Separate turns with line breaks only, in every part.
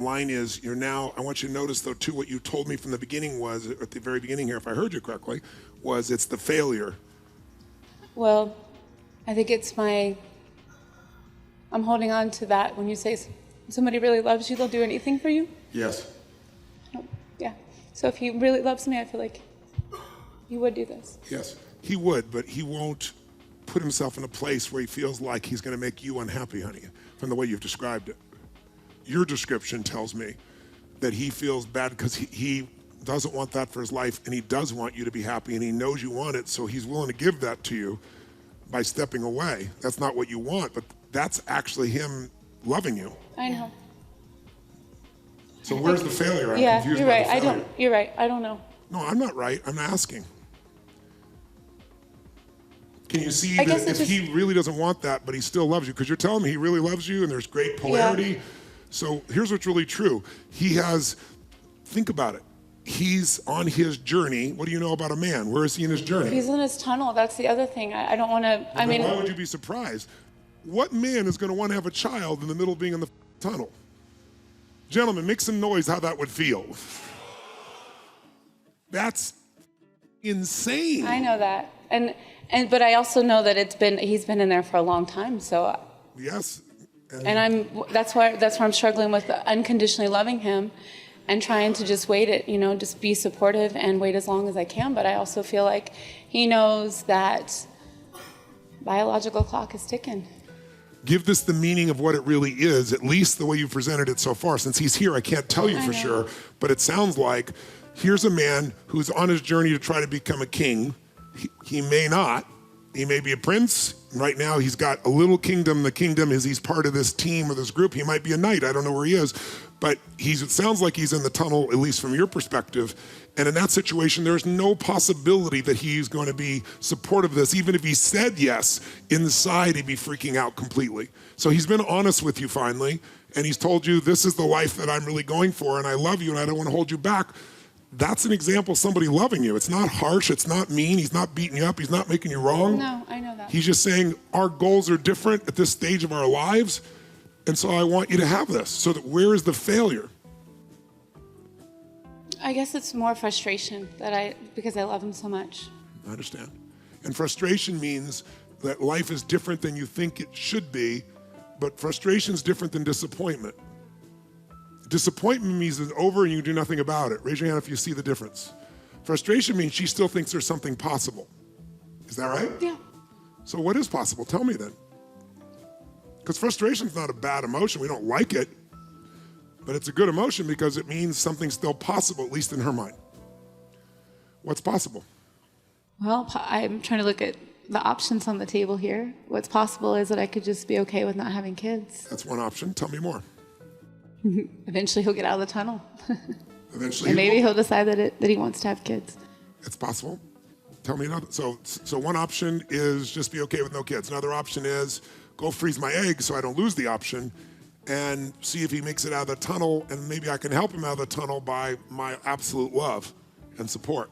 line is, I want you to notice though too, what you told me from the beginning was, at the very beginning here, if I heard you correctly, was it's the failure.
Well, I think I'm holding on to that. When you say somebody really loves you, they'll do anything for you.
Yes.
Oh, yeah. So if he really loves me, I feel like he would do this.
Yes, he would, but he won't put himself in a place where he feels like he's going to make you unhappy, honey, from the way you've described it. Your description tells me that he feels bad because he doesn't want that for his life, and he does want you to be happy, and he knows you want it, so he's willing to give that to you by stepping away. That's not what you want, but that's actually him loving you.
I know.
So where's the failure? I'm
Yeah,
confused
you're
by
right.
the failure.
You're right. I don't know.
No, I'm not right. I'm asking. Can you see
I
that
guess
if
it's
he really doesn't want that, but he still loves you? Because you're telling me he really loves you and there's great polarity.
Yeah.
So here's what's really true. Think about it. He's on his journey. What do you know about a man? Where is he in his journey?
He's in his tunnel. That's the other thing. I don't want to,
Why would you be surprised? What man is going to want to have a child in the middle of being in the tunnel? Gentlemen, make some noise how that would feel. That's insane.
I know that. But I also know that he's been in there for a long time. So
Yes.
that's why I'm struggling with unconditionally loving him and trying to just wait it, just be supportive and wait as long as I can. But I also feel like he knows that biological clock is ticking.
Give this the meaning of what it really is, at least the way you've presented it so far. Since he's here, I can't tell you for sure, but it sounds like here's a man who's on his journey to try to become a king. He may not. He may be a prince. Right now, he's got a little kingdom. The kingdom is he's part of this team or this group. He might be a knight. I don't know where he is. But it sounds like he's in the tunnel, at least from your perspective. And in that situation, there's no possibility that he's going to be supportive of this. Even if he said yes, inside he'd be freaking out completely. So he's been honest with you finally. And he's told you, this is the life that I'm really going for. And I love you and I don't want to hold you back. That's an example of somebody loving you. It's not harsh. It's not mean. He's not beating you up. He's not making you wrong.
No, I know that.
He's just saying our goals are different at this stage of our lives. And so I want you to have this. So that where is the failure?
I guess it's more frustration because I love him so much.
I understand. And frustration means that life is different than you think it should be, but frustration is different than disappointment. Disappointment means it's over and you do nothing about it. Raise your hand if you see the difference. Frustration means she still thinks there's something possible. Is that right?
Yeah.
So what is possible? Tell me then. Because frustration is not a bad emotion. We don't like it. But it's a good emotion because it means something's still possible, at least in her mind. What's possible?
Well, I'm trying to look at the options on the table here. What's possible is that I could just be okay with not having kids.
That's one option. Tell me more.
Eventually he'll get out of the tunnel.
Eventually,
and maybe he'll decide that he wants to have kids.
It's possible. Tell me another. So one option is just be okay with no kids. Another option is go freeze my eggs so I don't lose the option and see if he makes it out of the tunnel, and maybe I can help him out of the tunnel by my absolute love and support.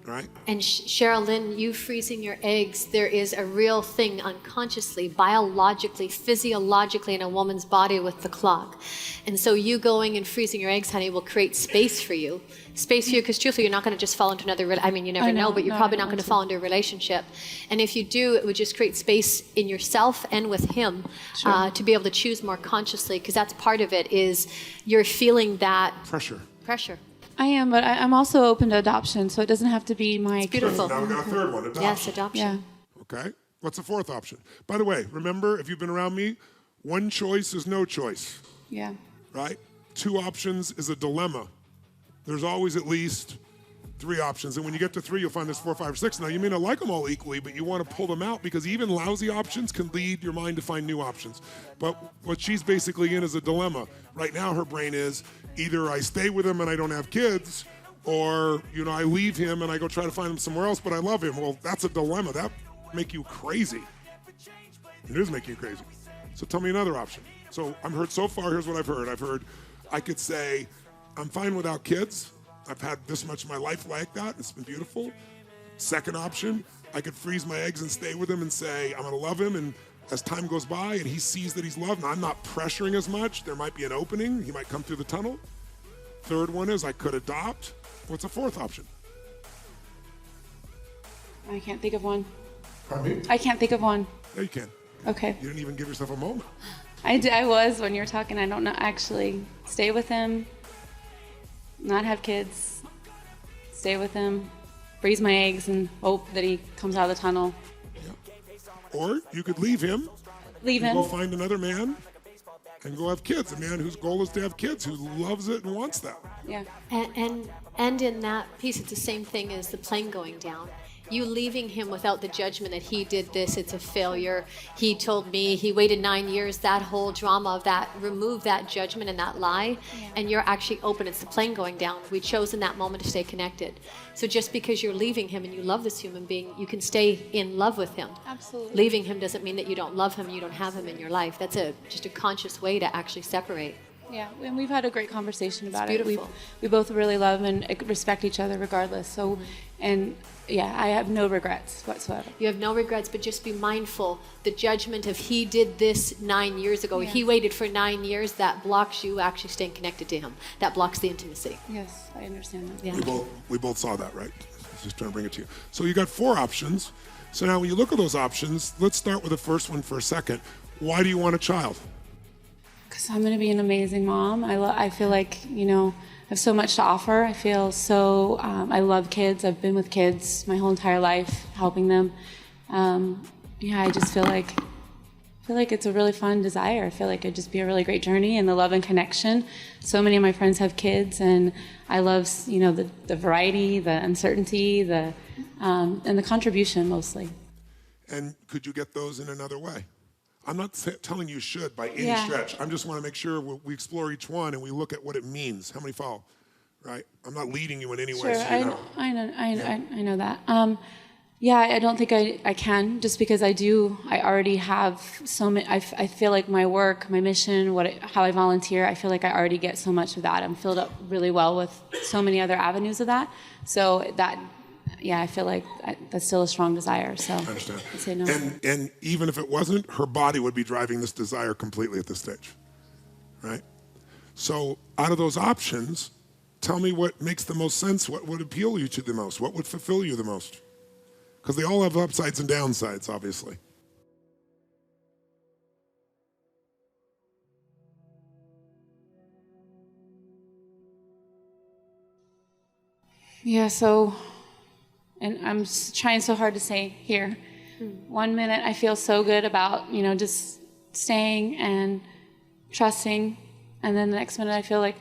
Right?
And Cheryl Lynn, you freezing your eggs, there is a real thing unconsciously, biologically, physiologically in a woman's body with the clock. And so you going and freezing your eggs, honey, will create space for you. Space for you, because truthfully, you're not going to just fall into another, you never know, but you're probably not going to fall into a relationship. And if you do, it would just create space in yourself and with him to be able to choose more consciously, because that's part of it, is you're feeling that
Pressure.
I am, but I'm also open to adoption, so it doesn't have to be my...
It's beautiful.
Now we got a third one, adoption.
Yes, adoption.
Yeah.
Okay. What's the fourth option? By the way, remember, if you've been around me, one choice is no choice.
Yeah.
Right? Two options is a dilemma. There's always at least three options. And when you get to three, you'll find there's 4, 5, 6. Now, you may not like them all equally, but you want to pull them out because even lousy options can lead your mind to find new options. But what she's basically in is a dilemma. Right now, her brain is either I stay with him and I don't have kids, or, I leave him and I go try to find him somewhere else, but I love him. Well, that's a dilemma. That make you crazy. It does make you crazy. So tell me another option. So I'm heard so far, here's what I've heard. I've heard I could say, I'm fine without kids. I've had this much of my life like that. It's been beautiful. Second option, I could freeze my eggs and stay with him and say, I'm going to love him and as time goes by and he sees that he's loved and I'm not pressuring as much, there might be an opening. He might come through the tunnel. Third one is I could adopt. What's a fourth option?
I can't think of one.
Pardon me?
I can't think of one.
Yeah, you can.
Okay.
You didn't even give yourself a moment.
I was when you were talking. I don't know. Actually, stay with him, not have kids, stay with him, freeze my eggs and hope that he comes out of the tunnel.
Yeah. Or you could leave him.
Leave him.
Go find another man and go have kids. A man whose goal is to have kids, who loves it and wants that.
Yeah.
And in that piece, it's the same thing as the plane going down. You leaving him without the judgment that he did this, it's a failure. He told me he waited 9 years, that whole drama of that, remove that judgment and that lie, and you're actually open. It's the plane going down. We chose in that moment to stay connected. So just because you're leaving him and you love this human being, you can stay in love with him.
Absolutely.
Leaving him doesn't mean that you don't love him and you don't have him in your life. That's just a conscious way to actually separate.
Yeah, and we've had a great conversation about
It's
it.
beautiful.
We both really love and respect each other regardless. So, and yeah, I have no regrets whatsoever.
You have no regrets, but just be mindful. The judgment of he did this 9 years ago,
Yeah.
he waited for 9 years, that blocks you actually staying connected to him. That blocks the intimacy.
Yes, I understand that.
Yeah.
We both saw that, right? I was just trying to bring it to you. So you got 4 options. So now when you look at those options, let's start with the first one for a second. Why do you want a child?
Because I'm going to be an amazing mom. I feel like, I have so much to offer. I feel so, I love kids. I've been with kids my whole entire life, helping them. I just feel like it's a really fun desire. I feel like it'd just be a really great journey and the love and connection. So many of my friends have kids, and I love, the variety, the uncertainty, and the contribution mostly.
And could you get those in another way? I'm not telling you should by any
Yeah.
stretch. I just want to make sure we explore each one and we look at what it means. How many follow? Right? I'm not leading you in any way.
Sure,
So you know.
I know that. I don't think I can, just because I already have so many. I feel like my work, my mission, how I volunteer, I feel like I already get so much of that. I'm filled up really well with so many other avenues of that. So that, I feel like that's still a strong desire. So
I understand.
I say no.
And even if it wasn't, her body would be driving this desire completely at this stage, right? So out of those options, tell me what makes the most sense. What would appeal you to the most? What would fulfill you the most? Because they all have upsides and downsides, obviously.
Yeah, so, and I'm trying so hard to say here. 1 minute I feel so good about, just staying and trusting. And then the next minute I feel like